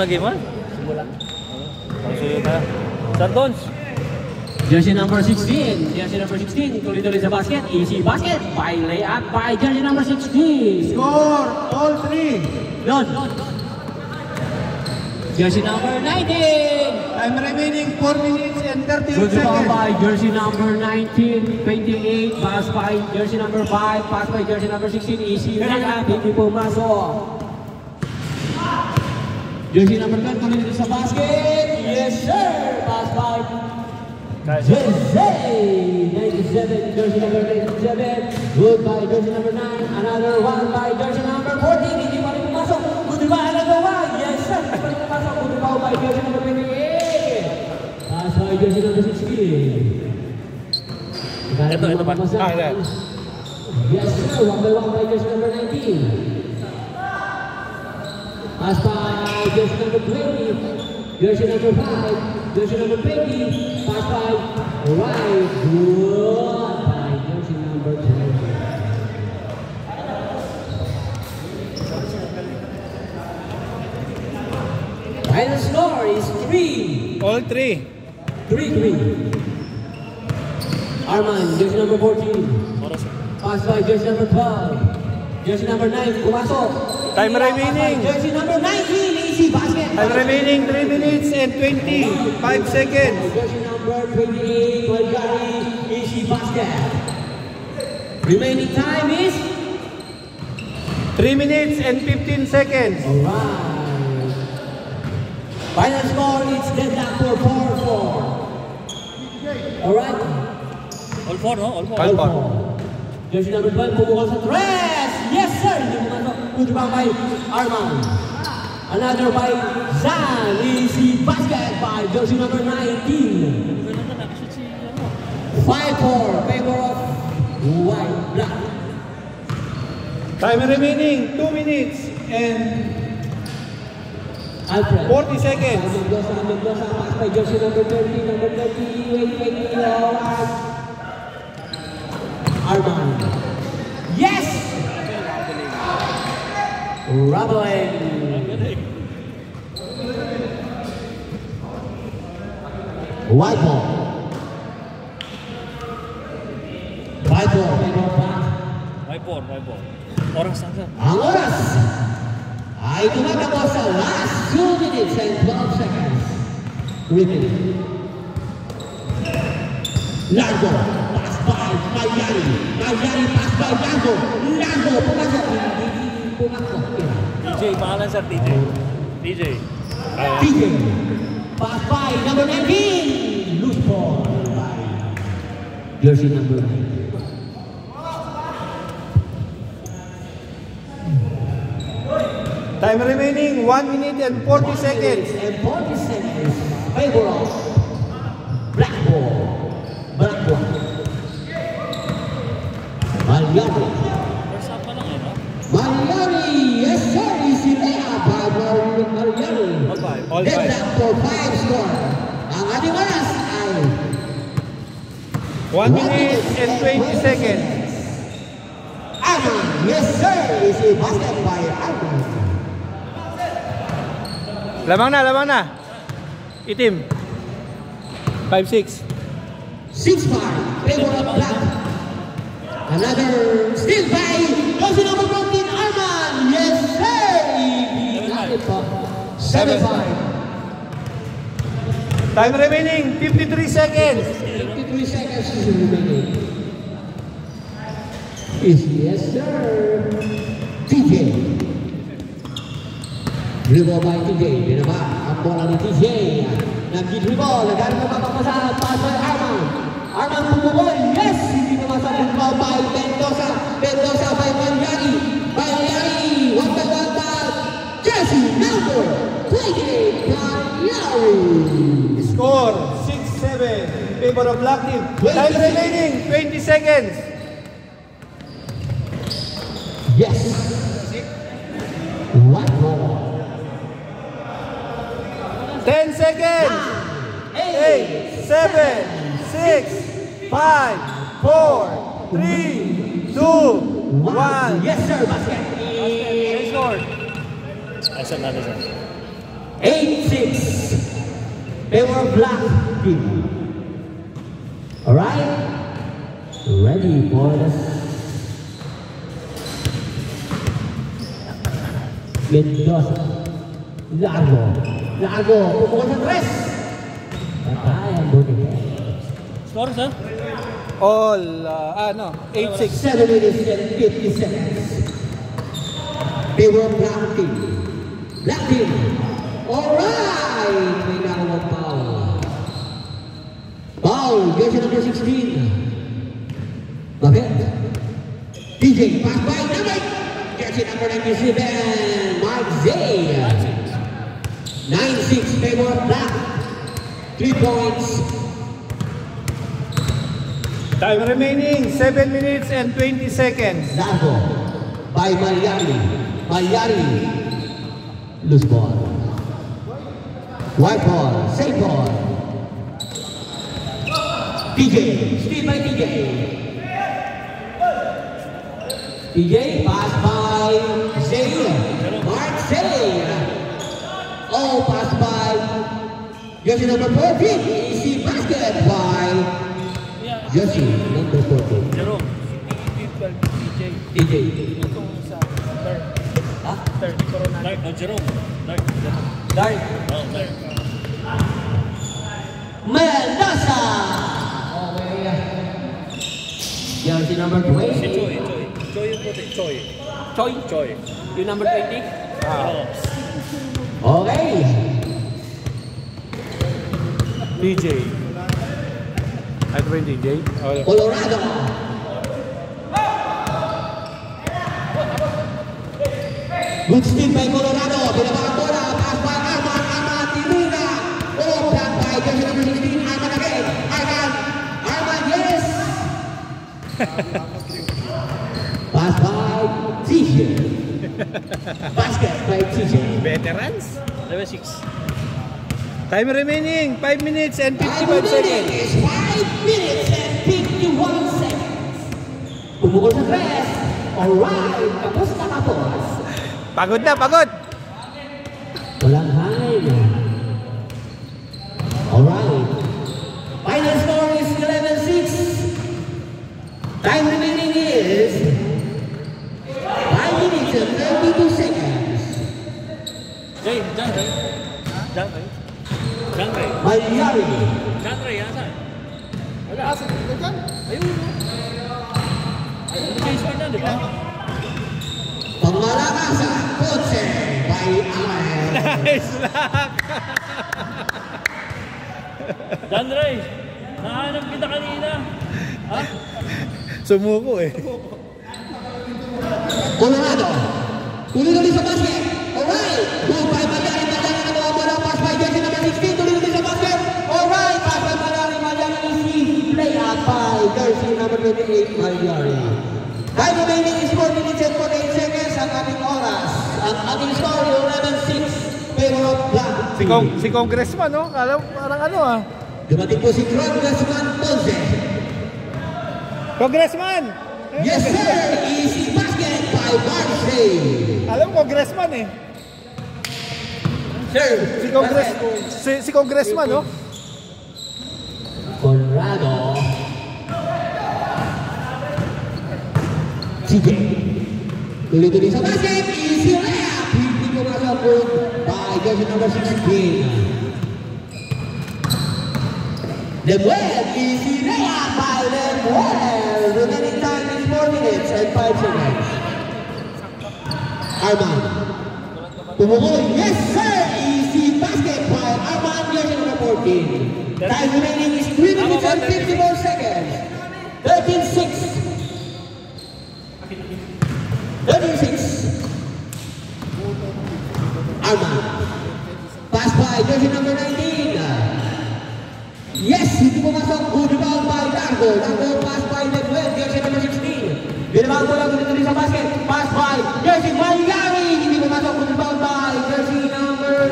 lagi man? Simulan. Pangsuyo na. Santons. Jersey number 16. Jersey number 16. Tuloy-tuloy sa basket. Easy basket. By layup by jersey number 16. Score all three. Done. Jersey number 19. Time remaining 4 minutes and 38 Good rebound seconds. by jersey number 19, 28, pass by jersey number 5, pass by jersey number 16, easy layup, hindi pumasok. Jersey number 10 coming into sa basket, yes sir, pass by jersey 97, jersey number 97, good by jersey number 9, another one by jersey number 14, hindi pa rin pumasok, good by another one, yes sir, hindi pa rin pumasok, good by jersey number 28. Pass by jersey number 16. Ito pa. Yes sir, one by jersey number 19. Pass by jersey number 20. Jersey number 5. Jersey number 20. Pass by right. Good by jersey number 20. Final score is 3. All three. 3-3. Arman, jersey number 14. Pass by jersey number 12. Jersey number 9, pumasok. Time remaining. Jersey number 19, easy basket. Time remaining 3 minutes and 25 seconds. Jersey number 28, Walgari, easy basket. Remaining time is? 3 minutes and 15 seconds. Alright. Final score is deadlock for 4-4. Alright. All four, no? All four. All four. Jersey number 12, pumukol sa tres! Yes sir! Hindi pumasok. Good rebound by Arman. Another by Zan. Easy basket by jersey number 19. 5-4. Favor of white black. Time remaining 2 minutes and Alfred. 40 seconds. Mendoza, pass by jersey number 30. Number 30. Wait. Arman. Yes! Rabbling. White ball. White ball. White ball. Oras lang sir. Ang oras ay tumatapos sa last 2 minutes and 12 seconds. Remaining. Largo. Pass by Mayari. Mayari pass by Largo. Largo. Pumasok. Hindi pumasok. DJ, pangalan sir, DJ. DJ. DJ. Pass by number 19. Loose ball by jersey number 9. time remaining 1 minute and 40 seconds. And 40 seconds. Favor of black ball. Black ball. Malyari. First up pa lang eh, no? Malyari. Yes sir. Easy layup by Malyari. All five. Deadlock for 5 score. Ang ating oras ay 1 minute and 20 seconds. Arman. Yes sir. Easy basket by Arman. Lamang na. Itim. 5-6. 6-5. Favor of black. Another steal by jersey number 14, Arman. Yes sir. 7-5. Time remaining 53 seconds. 53 seconds is remaining. Yes sir. TJ. Dribble by TJ. Binaba ang bola ni TJ. Nag-dribble. Nagkaroon ng mapapasa. Pass by Arman. Arman pumukol. Yes! Hindi pumasok. Dribble by Mendoza. Mendoza by Malyari. Malyari. 1-by-1 by jersey number 28. Malyari. Score 6-7 in favor of black team. Time remaining 20 seconds. Yes. One more. 10 seconds. 8, 7, 6, 5, 4, 3, 2, 1. Yes sir, basket. Score. Ay, sir, natin sir. 8 Favor of black team. Alright? Ready for the Mendoza. Largo. Pumukul sa tres. Patay ang buti. Score, sir? All, 8-6. 7 minutes and 50 seconds. Favor of black team. Black team. Alright! May nakawang foul. Foul, jersey number 16. Bakit? DJ, pass by number. Jersey number 97, Mark Zay. 9-6, favor of black. 3 points. Time remaining, 7 minutes and 20 seconds. Largo by Malyari. Loose ball. White ball, safe ball. TJ, steal by TJ. TJ, pass by Zay. Mark Zay. Oh, pass by jersey number 14. Easy basket by jersey number 14. Jerome. TJ. Itong sa third. Ha? Third. Dark. Oh, Jerome. Dark. Dark. Oh, dark. Mendoza. Okay. Jersey number 20. Si Choi. Choi yung puti. Choi. Yung number 20? Oh. Okay. DJ. At 20, DJ. Colorado. Good steal by Colorado. Binabang bola. Pass by Arman. Tiruna. Oh, block by jersey number 16. Arman again. Arman, yes. Pass by TJ. Basket by TJ. Veterans. Level 6. Time remaining, 5 minutes and 55 Time seconds. is 5 minutes and 51 seconds. Pumukul sa tres. Alright, tapos na kapos. Pagod na, pagod. Walang hangin. Alright. Final score is 11-6. Time remaining is 5 minutes and 32 seconds. Jay, John Ray. Malyari. John Ray, asan? Wala, asan? Ayun. Change pa na, di ba? Pamalakasan, kotse by Alain. Nice luck. John Ray, nahanap kita kanina. Ha? Sumuko eh. Colorado. Tuloy-tuloy sa basket. Alright. Good by Malyari. Malyari na mga bola. Pass by jersey number 16. Tuloy-tuloy sa basket. Alright. Pass by Malyari. Malyari easy. Play out by jersey number 28. Malyari. Time remaining is 4 minutes and 48 seconds ang ating oras. Ang ating score 11-6. Favor of black. Si Congressman, no? Parang ano ah. Dumating po si Congressman Ponce. Congressman! Yes sir. Easy basket by Marseille. Alam mo, Congressman eh. Sir. Si Congressman, no? Conrado. CJ. Tuloy-tuloy sa basket. Easy layup. Hindi ko masabot by jersey number 16. Lemuel. Easy layup by Lemuel. Remaining time is 4 minutes and 5 seconds. Arman. Pumukul. Yes sir. Easy basket by Arman. Jersey number 14. Time remaining is 3 minutes and 54 seconds. 13-6. 36. Arman. Pass by jersey number 19. Yes, hindi pumasok. Good rebound by Largo. Largo pass by Lemuel, jersey number 16. Binabang bola tuloy sa basket. Pass by jersey Malyari. Hindi pumasok. Good rebound by jersey number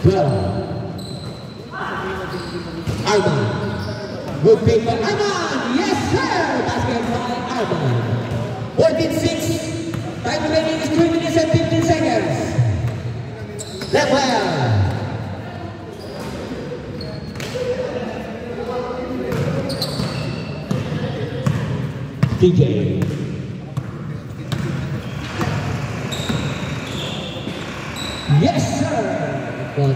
12. Arman. Good pick by Arman. Yes sir. Basket by Arman. 14-6. Time remaining is 3 minutes and 15 seconds. Lemuel. TJ. Yes, sir. Got it.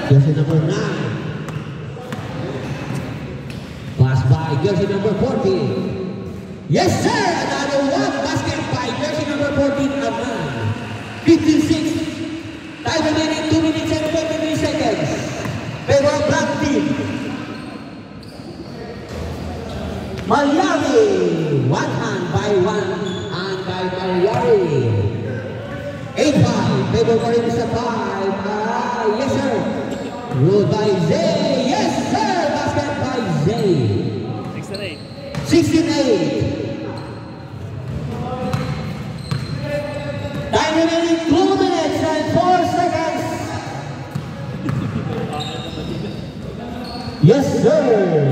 Jersey number 9. Pass by jersey number 14. Yes, sir. Another one. Basket by jersey number 14. Arman. 56. Time remaining 2 minutes and 23 seconds. Favor black team. Malyari. One hand by one hand by Malyari. 8-5. Favor for him is a 5. Yes, sir. Ruled by Zay. Yes, sir. Basket by Zay. 6-8. 16-8. Time remaining 2 minutes and 4 seconds. Yes, sir.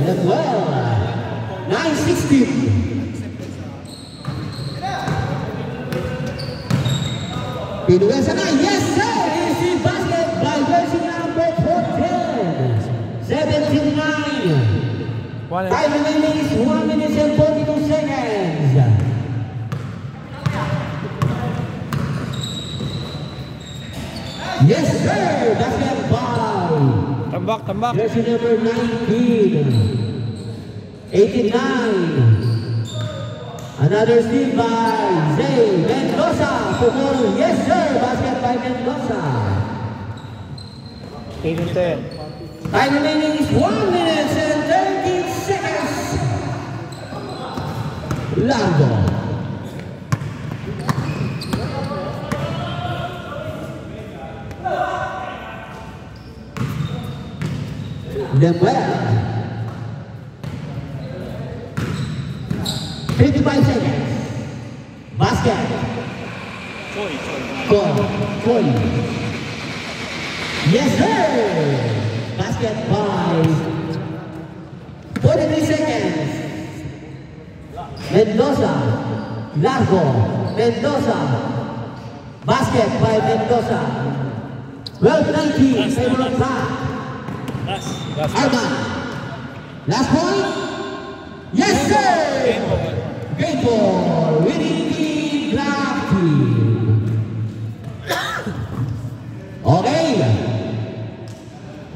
That's well. 9-16. Pinuha sana. Yes, sir. Easy basket by jersey number 14. 17-9. Time remaining is 1 minute and 42 seconds. Yes, sir. Basket by Tambak. jersey number 19. 89. Another steal by Zay Mendoza. Pumol. Yes, sir. Basket by Mendoza. 8-10. Time remaining is 1 minute and 13 seconds. Largo. Lemuel. 55 seconds. Basket. Choi. Yes, sir. Basket by 43 seconds. Mendoza. Largo. Mendoza. Basket by Mendoza. 12-19. Favor of Pratt. Last. Arman. Last point. Yes, sir. Great ball. Winning the Black team. Okay.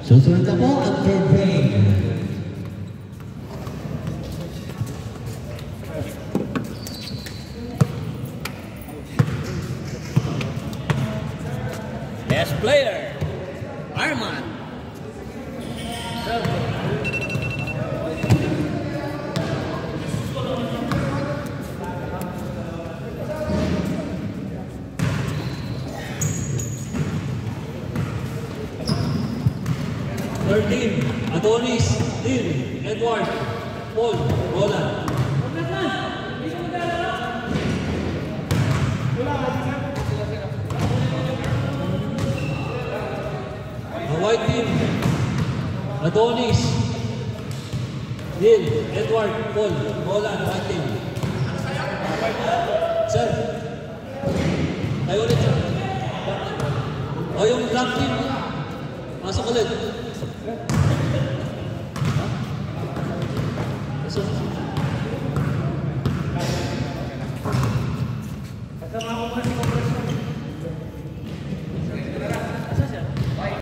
Susunod na po ang 10th frame. Best player, Arman. Adonis, Lil, Edward, Paul, Roland. The white team, Adonis, Lil, Edward, Paul, Roland, white team. Sir, tayo ulit sir. O yung black team, pasok ulit.